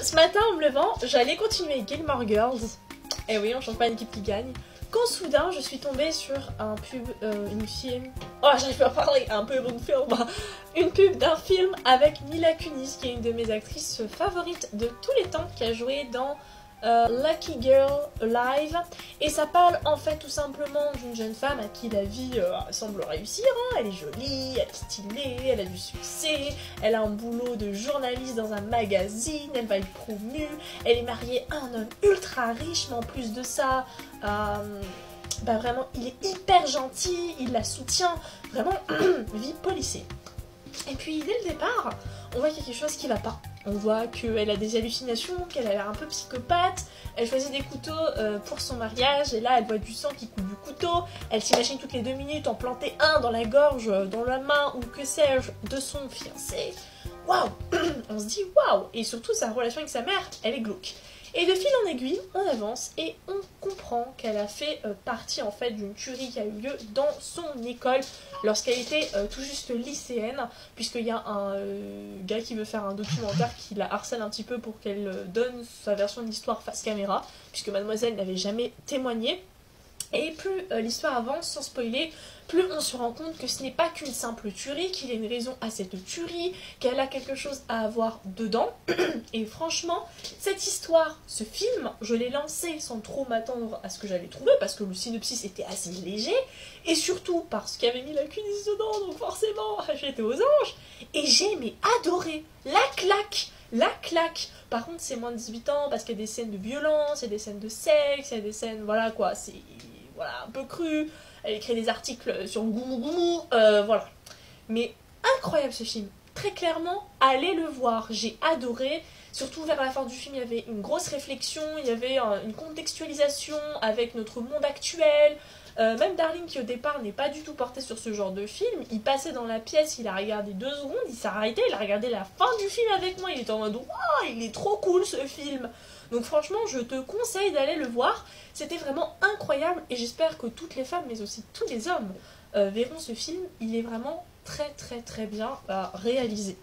ce matin en me levant, j'allais continuer Gilmore Girls. Et oui, on change pas l'équipe qui gagne. Quand soudain, je suis tombée sur un pub, une film... Oh, j'arrive pas à parler, un peu bon film. Une pub d'un film avec Mila Kunis, qui est une de mes actrices favorites de tous les temps, qui a joué dans Lucky Girl Alive. Et ça parle en fait tout simplement d'une jeune femme à qui la vie semble réussir. Hein. Elle est jolie, elle est stylée, elle a du succès, elle a un boulot de journaliste dans un magazine, elle va être promue, elle est mariée à un homme ultra riche, mais en plus de ça... vraiment, il est hyper gentil, il la soutient, vraiment, vie policée. Et puis, dès le départ, on voit qu'il y a quelque chose qui va pas. On voit qu'elle a des hallucinations, qu'elle a l'air un peu psychopathe, elle choisit des couteaux pour son mariage, et là, elle voit du sang qui coule du couteau, elle s'imagine toutes les 2 minutes en planter un dans la gorge, dans la main, ou que sais-je, de son fiancé. Waouh. On se dit waouh. Et surtout, sa relation avec sa mère, elle est glauque. Et de fil en aiguille, on avance et on comprend qu'elle a fait partie en fait d'une tuerie qui a eu lieu dans son école lorsqu'elle était tout juste lycéenne, puisqu'il y a un gars qui veut faire un documentaire qui la harcèle un petit peu pour qu'elle donne sa version de l'histoire face caméra, puisque mademoiselle n'avait jamais témoigné. Et plus l'histoire avance, sans spoiler, plus on se rend compte que ce n'est pas qu'une simple tuerie, qu'il y a une raison à cette tuerie, qu'elle a quelque chose à avoir dedans. Et franchement, cette histoire, ce film, je l'ai lancé sans trop m'attendre à ce que j'allais trouver, parce que le synopsis était assez léger, et surtout parce qu'il y avait mis la Kunis dedans, donc forcément, j'étais aux anges. Et j'ai adoré la claque. Par contre, c'est moins de 18 ans, parce qu'il y a des scènes de violence, il y a des scènes de sexe, il y a des scènes, voilà quoi, c'est... Voilà, un peu cru, elle écrit des articles sur le goumou, voilà. Mais incroyable ce film, très clairement, allez le voir, j'ai adoré. Surtout vers la fin du film, il y avait une grosse réflexion, il y avait une contextualisation avec notre monde actuel. Même Darling, qui au départ n'est pas du tout porté sur ce genre de film, il passait dans la pièce, il a regardé 2 secondes, il s'est arrêté, il a regardé la fin du film avec moi, il était en mode « Waouh, il est trop cool ce film !» Donc franchement, je te conseille d'aller le voir, c'était vraiment incroyable et j'espère que toutes les femmes, mais aussi tous les hommes, verront ce film, il est vraiment très bien réalisé.